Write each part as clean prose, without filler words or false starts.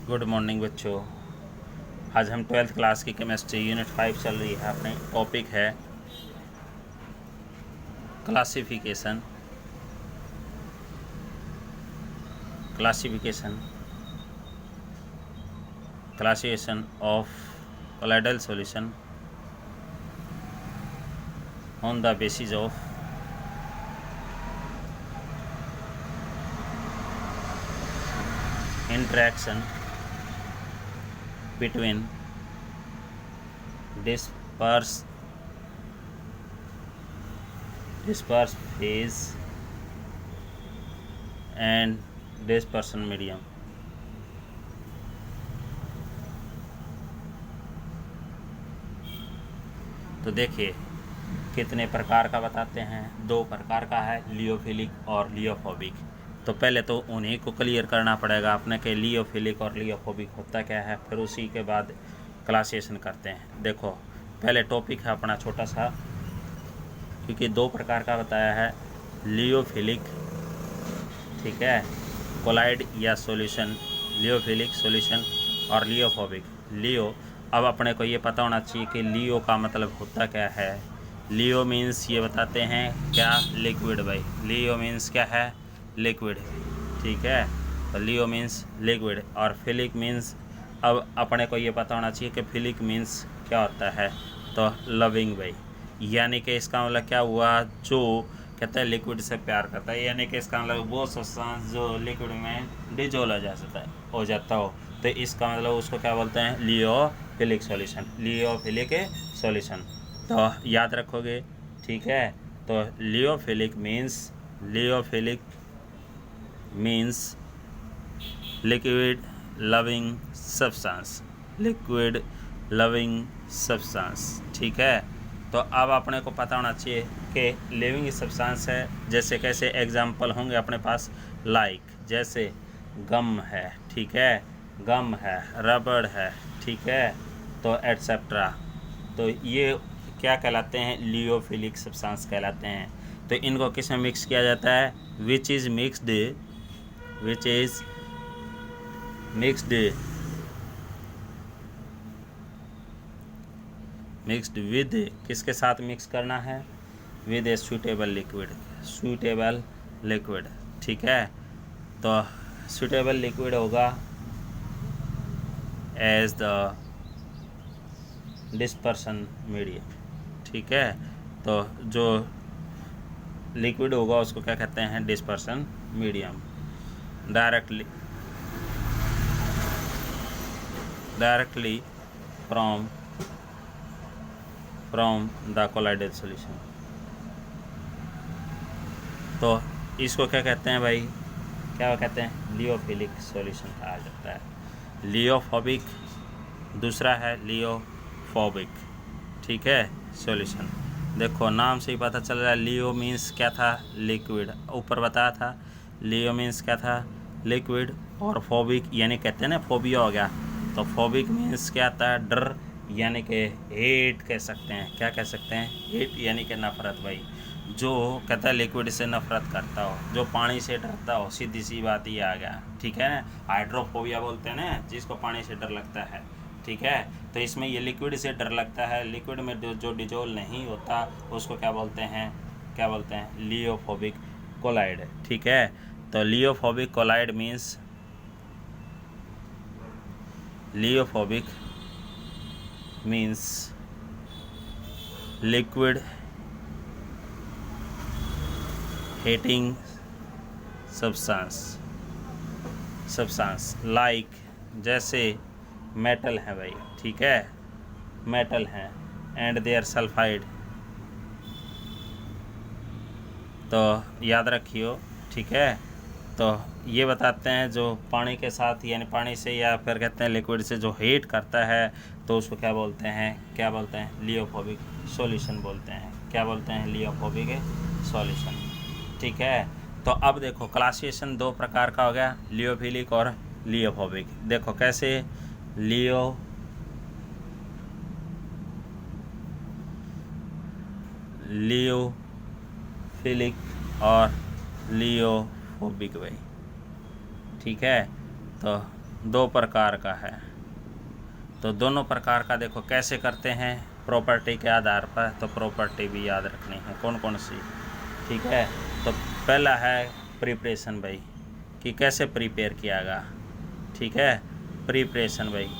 Good morning बच्चों। आज हम 12th क्लास की केमिस्ट्री यूनिट 5 चल रही है। अपने टॉपिक है classification of colloidal solution on the basis of interaction between dispersed phase and dispersion medium। तो देखिए कितने प्रकार का बताते हैं। 2 प्रकार का है, लियोफिलिक और लियोफोबिक। तो पहले तो उन्हीं को क्लियर करना पड़ेगा अपने के लियोफिलिक और लियोफोबिक होता क्या है, फिर उसी के बाद क्लासिफिकेशन करते हैं। देखो पहले टॉपिक है अपना छोटा सा, क्योंकि 2 प्रकार का बताया है, लियोफिलिक, ठीक है, कोलाइड या सॉल्यूशन, लियोफिलिक सॉल्यूशन और लियोफोबिक। लियो, अब अपने को ये पता होना चाहिए कि लियो का मतलब होता क्या है। लियो मीन्स ये बताते हैं क्या, लिक्विड भाई। लियो मीन्स क्या है, लिक्विड, ठीक है। तो लियो मीन्स लिक्विड और फिलिक मीन्स, अब अपने को ये पता होना चाहिए कि फिलिक मीन्स क्या होता है। तो लविंग भाई, यानी कि इसका मतलब क्या हुआ, जो कहते हैं लिक्विड से प्यार करता है, यानी कि इसका मतलब वो सब्सटेंस जो लिक्विड में डिजोल्व हो जाता हो, तो इसका मतलब उसको क्या बोलते हैं, लियोफिलिक सॉल्यूशन, लियोफिलिक सॉल्यूशन। तो याद रखोगे, ठीक है। तो लियोफिलिक मीन्स लिक्विड लविंग सब्सटेंस, ठीक है। तो अब अपने को पता होना चाहिए कि लिविंग सब्सटेंस है, जैसे कैसे एग्जाम्पल होंगे अपने पास, लाइक जैसे गम है, ठीक है, गम है, रबड़ है, ठीक है, तो एटसेट्रा। तो ये क्या कहलाते हैं, लियोफिलिक सब्सटेंस कहलाते हैं। तो इनको किस में मिक्स किया जाता है, विच इज़ मिक्सड विद, किसके साथ मिक्स करना है, विद ए सूटेबल लिक्विड, ठीक है। तो सूटेबल लिक्विड होगा एज द डिस्पर्सन मीडियम, ठीक है। तो जो लिक्विड होगा उसको क्या कहते हैं, dispersion medium. Directly from the colloidal solution. तो इसको क्या कहते हैं भाई, क्या कहते हैं, लियोफिलिक सॉल्यूशन कहा जाता है। लियोफोबिक दूसरा है, लियोफोबिक, ठीक है, सॉल्यूशन। देखो नाम से ही पता चल रहा है, लियो मीन्स क्या था, लिक्विड, ऊपर बताया था लियो मीन्स क्या था, लिक्विड, और फोबिक यानी कहते हैं ना फोबिया हो गया। तो फोबिक मीन्स क्या आता है, डर, यानी कि हेट कह सकते हैं, क्या कह सकते हैं, हेट यानी कि नफरत भाई। जो कहता है लिक्विड से नफरत करता हो, जो पानी से डरता हो, सीधी सी बात ही आ गया, ठीक है ना। हाइड्रोफोबिया बोलते हैं ना जिसको पानी से डर लगता है, ठीक है। तो इसमें ये लिक्विड से डर लगता है, लिक्विड में जो डिजोल्व नहीं होता उसको क्या बोलते हैं, लियोफोबिक कोलाइड, ठीक है। तो lyophobic colloid means, liquid hating substance like, जैसे मेटल है भाई, ठीक है, मेटल है, एंड देयर सल्फाइड। तो याद रखियो, ठीक है। तो ये बताते हैं जो पानी के साथ, यानी पानी से या फिर कहते हैं लिक्विड से जो हीट करता है, तो उसको क्या बोलते हैं, लियोफोबिक सॉल्यूशन बोलते हैं, क्या बोलते हैं, लियोफोबिक सॉल्यूशन, ठीक है। तो अब देखो क्लासिफिकेशन 2 प्रकार का हो गया, लियोफिलिक और लियोफोबिक। देखो कैसे, लियोफिलिक और लियोफोबिक भाई, ठीक है। तो दो प्रकार का है। तो दोनों प्रकार का देखो कैसे करते हैं, प्रॉपर्टी के आधार पर। तो प्रॉपर्टी भी याद रखनी है कौन कौन सी, ठीक है। तो पहला है प्रिपरेशन भाई, कि कैसे प्रिपेयर कियागा, ठीक है, प्रिपरेशन भाई।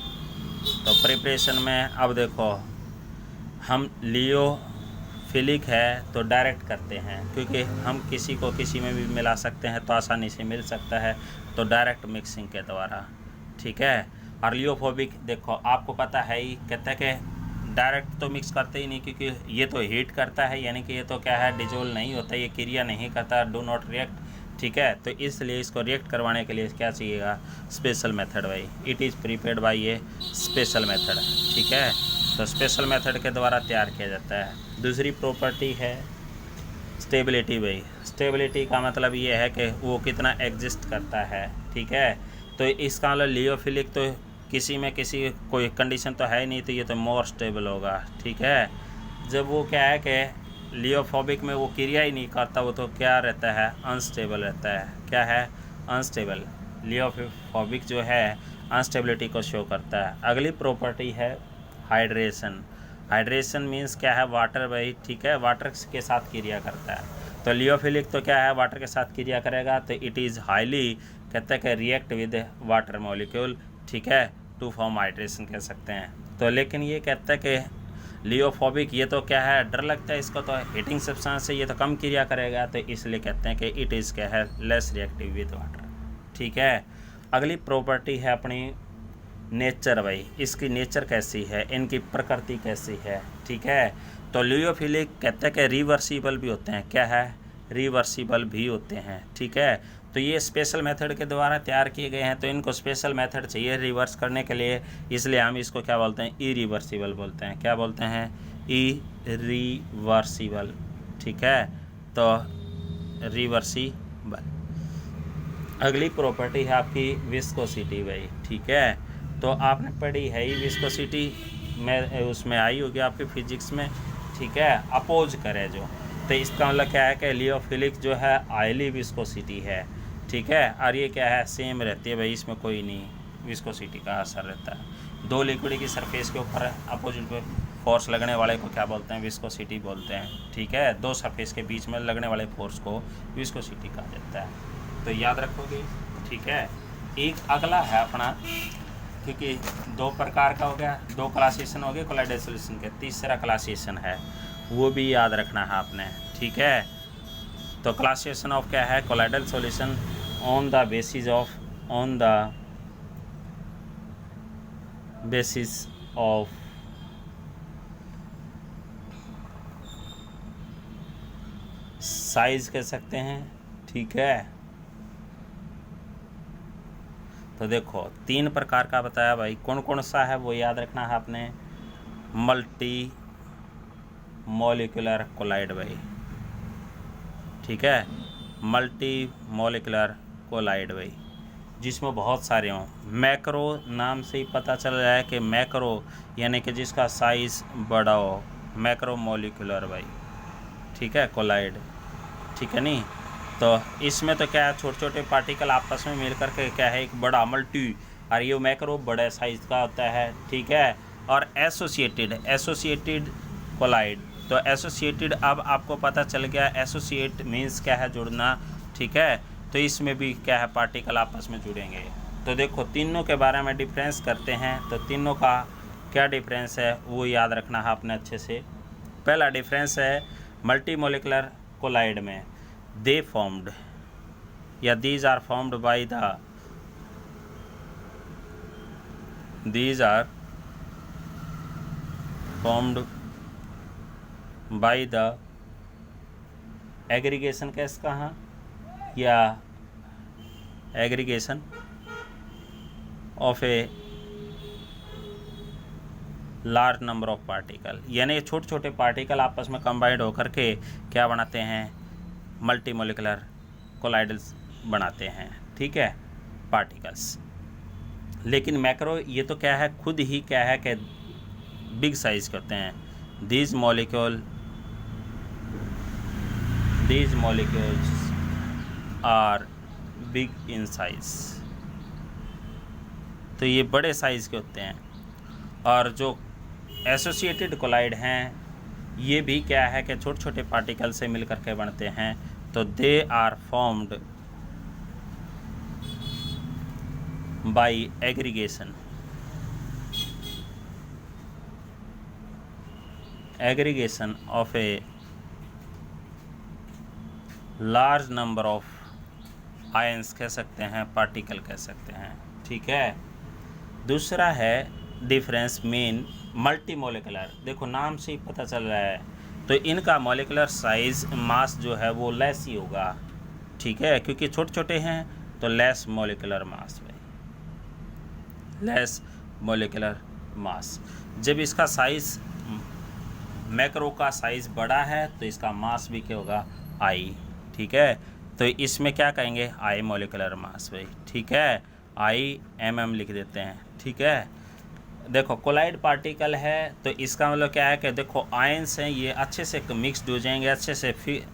तो प्रिपरेशन में अब देखो हम लियोफिलिक है तो डायरेक्ट करते हैं, क्योंकि हम किसी को किसी में भी मिला सकते हैं तो आसानी से मिल सकता है, तो डायरेक्ट मिक्सिंग के द्वारा, ठीक है। और लियोफोबिक देखो आपको पता है ही, कहता है कि डायरेक्ट तो मिक्स करते ही नहीं, क्योंकि ये तो हीट करता है, यानी कि ये तो क्या है, डिजोल्व नहीं होता, ये क्रिया नहीं करता, डू नॉट रिएक्ट, ठीक है। तो इसलिए इसको रिएक्ट करवाने के लिए क्या चाहिएगा, स्पेशल मेथड भाई। इट इज़ प्रिपेयर्ड बाय ये स्पेशल मेथड, ठीक है। तो स्पेशल मेथड के द्वारा तैयार किया जाता है। दूसरी प्रॉपर्टी है स्टेबिलिटी भाई। स्टेबिलिटी का मतलब ये है कि वो कितना एग्जिस्ट करता है, ठीक है। तो इसका मतलब लियोफिलिक तो किसी में किसी कोई कंडीशन तो है ही नहीं, तो ये तो मोर स्टेबल होगा, ठीक है। जब वो क्या है कि लियोफोबिक में वो क्रिया ही नहीं करता, वो तो क्या रहता है, अनस्टेबल रहता है। क्या है, अनस्टेबल। लियोफोबिक जो है अनस्टेबिलिटी को शो करता है। अगली प्रॉपर्टी है हाइड्रेशन। हाइड्रेशन मीन्स क्या है, वाटर भाई, ठीक है, वाटर के साथ क्रिया करता है। तो लियोफिलिक तो क्या है, वाटर के साथ क्रिया करेगा, तो इट इज़ हाईली, कहते हैं कि रिएक्ट विद वाटर मॉलिक्यूल, ठीक है, टू फॉर्म हाइड्रेशन कह सकते हैं। तो लेकिन ये कहता है कि लियोफोबिक ये तो क्या है, डर लगता है इसको, तो हीटिंग सब्सटेंस से ये तो कम क्रिया करेगा, तो इसलिए कहते हैं कि इट इज़ क्या है, लेस रिएक्टिव विद वाटर, ठीक है। अगली प्रॉपर्टी है अपनी नेचर भाई। इसकी नेचर कैसी है, इनकी प्रकृति कैसी है, ठीक है। तो लियोफिलिक कहते हैं कि रिवर्सिबल भी होते हैं। क्या है, रिवर्सिबल भी होते हैं, ठीक है। तो ये स्पेशल मेथड के द्वारा तैयार किए गए हैं, तो इनको स्पेशल मेथड चाहिए रिवर्स करने के लिए, इसलिए हम इसको क्या बोलते हैं, इरिवर्सिबल बोलते हैं। क्या बोलते हैं, इरिवर्सिबल, ठीक है। तो रिवर्सिबल। अगली प्रॉपर्टी है आपकी विस्कोसिटी भाई, ठीक है। तो आपने पढ़ी है ही विस्कोसिटी में, उसमें आई होगी आपके फिजिक्स में, ठीक है, अपोज करे जो। तो इसका मतलब क्या है कि लियोफिलिक जो है ऑयली विस्कोसिटी है, ठीक है। और ये क्या है, सेम रहती है भाई, इसमें कोई नहीं विस्कोसिटी का असर रहता है। दो लिक्विड की सरफेस के ऊपर अपोजिट पे फोर्स लगने वाले को क्या बोलते हैं, विस्कोसिटी बोलते हैं, ठीक है। दो सरफेस के बीच में लगने वाले फोर्स को विस्कोसिटी कहा जाता है, तो याद रखोगे, ठीक है। एक अगला है अपना, क्योंकि दो प्रकार का हो गया, दो क्लासिएशन हो गए कोलाइडल सॉल्यूशन के, तीसरा क्लासिएशन है वो भी याद रखना है आपने, ठीक है। तो क्लासिएशन ऑफ क्या है, colloidal solution on the basis of size कह सकते हैं, ठीक है। तो देखो तीन प्रकार का बताया भाई, कौन कौन सा है वो याद रखना है आपने। मल्टी मॉलिक्यूलर कोलाइड भाई, ठीक है, मल्टी मॉलिक्यूलर कोलाइड भाई, जिसमें बहुत सारे हों। मैक्रो नाम से ही पता चल रहा है कि मैक्रो यानी कि जिसका साइज़ बड़ा हो, मैक्रो मॉलिक्यूलर भाई, ठीक है, कोलाइड, ठीक है। नहीं तो इसमें तो क्या है, छोटे छोटे पार्टिकल आपस में मिलकर के क्या है, एक बड़ा मल्टी, और ये मैक्रो बड़े साइज़ का होता है, ठीक है। और एसोसिएटेड कोलाइड, तो एसोसिएटेड, अब आपको पता चल गया एसोसिएट मीन्स क्या है, जुड़ना, ठीक है। तो इसमें भी क्या है, पार्टिकल आपस में जुड़ेंगे। तो देखो तीनों के बारे में डिफरेंस करते हैं, तो तीनों का क्या डिफरेंस है वो याद रखना है आपने अच्छे से। पहला डिफरेंस है मल्टी मॉलिक्यूलर कोलाइड में, दे फॉर्म्ड या these are formed by the by the aggregation कैस कहाँ या aggregation of a large number of particle, यानी छोटे छोटे पार्टिकल आपस में कंबाइंड होकर के क्या बनाते हैं, मल्टी मॉलिक्यूलर कोलाइडल्स बनाते हैं, ठीक है, पार्टिकल्स। लेकिन मैक्रो ये तो क्या है, खुद ही क्या है कि बिग साइज के होते हैं। these molecules are big in size, तो ये बड़े साइज़ के होते हैं। और जो एसोसिएटेड कोलाइड हैं ये भी क्या है कि छोटे छोटे पार्टिकल से मिलकर के बनते हैं। तो they are formed by aggregation of a large number of ions कह सकते हैं, पार्टिकल कह सकते हैं। ठीक है। दूसरा है डिफरेंस मीन मल्टी मोलिकुलर। देखो नाम से ही पता चल रहा है, तो इनका मोलिकुलर साइज मास जो है वो लेस ही होगा। ठीक है, क्योंकि छोटे छोटे हैं तो लेस मोलिकुलर मास भाई, लेस मोलिकुलर मास। जब इसका साइज मैक्रो का साइज बड़ा है तो इसका मास भी क्या होगा, आई। ठीक है, तो इसमें क्या कहेंगे, आई मोलिकुलर मास भाई। ठीक है, आई mm लिख देते हैं। ठीक है, देखो कोलाइड पार्टिकल है तो इसका मतलब क्या है कि देखो आयंस हैं ये अच्छे से मिक्सड हो जाएंगे, अच्छे से फिर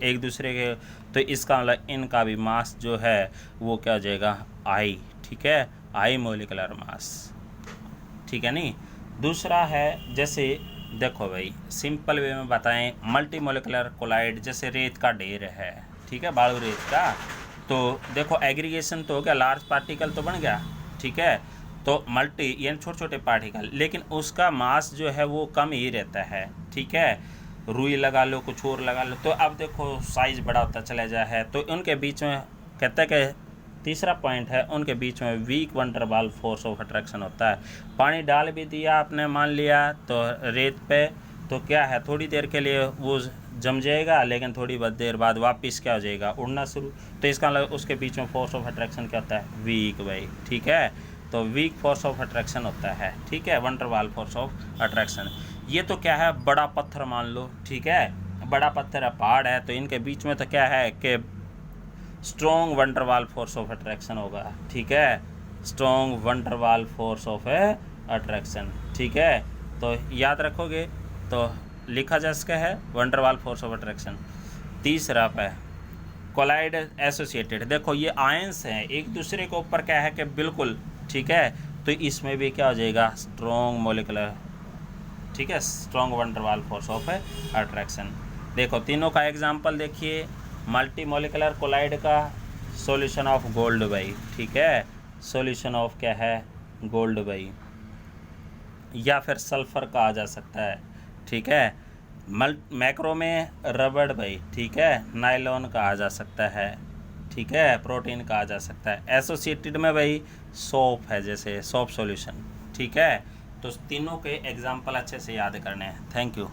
एक दूसरे के, तो इसका मतलब इनका भी मास जो है वो क्या हो जाएगा, आई। ठीक है, आई मोलिकुलर मास। ठीक है नहीं। दूसरा है जैसे देखो भाई सिंपल वे में बताएं, मल्टी मोलिकुलर कोलाइड जैसे रेत का ढेर है। ठीक है, बालू रेत का, तो देखो एग्रीगेशन तो हो गया, लार्ज पार्टिकल तो बन गया। ठीक है, तो मल्टी यानी छोटे छोटे पार्टिकल, लेकिन उसका मास जो है वो कम ही रहता है। ठीक है, रुई लगा लो, कुछ और लगा लो, तो अब देखो साइज बड़ा होता चला जाए है, तो उनके बीच में कहता है कि तीसरा पॉइंट है, उनके बीच में weak van der Waals force of attraction होता है। पानी डाल भी दिया आपने मान लिया तो रेत पे, तो क्या है थोड़ी देर के लिए वो जम जाएगा, लेकिन थोड़ी बहुत देर बाद वापस क्या हो जाएगा, उड़ना शुरू। तो इसका मतलब उसके बीच में फोर्स ऑफ अट्रैक्शन क्या होता है, वीक भाई। ठीक है, तो वीक फोर्स ऑफ अट्रैक्शन होता है। ठीक है, wonder Waals force of attraction. ये तो क्या है, बड़ा पत्थर मान लो। ठीक है, बड़ा पत्थर है, पहाड़ है, तो इनके बीच में तो क्या है कि strong wonder Waals force of attraction होगा। ठीक है, strong wonder Waals force of attraction. ठीक है, तो याद रखोगे तो लिखा जा सका है wonder Waals force of attraction. तीसरा पे कोलाइड एसोसिएटेड, देखो ये आयंस हैं एक दूसरे के ऊपर क्या है कि बिल्कुल। ठीक है, तो इसमें भी क्या हो जाएगा, स्ट्रॉन्ग मोलिकुलर। ठीक है, strong wonder Waals force of attraction. देखो तीनों का एग्जांपल देखिए, मल्टी मोलिकुलर कोलाइड का सॉल्यूशन ऑफ गोल्ड भाई। ठीक है, सॉल्यूशन ऑफ क्या है, गोल्ड भाई, या फिर सल्फर का आ जा सकता है। ठीक है, मैक्रो में रबड़ भाई। ठीक है, नायलॉन का आ जा सकता है। ठीक है, प्रोटीन का आ जा सकता है। एसोसिएटेड में भाई सोप है, जैसे सोप सॉल्यूशन। ठीक है, तो तीनों के एग्जांपल अच्छे से याद करने हैं। Thank you.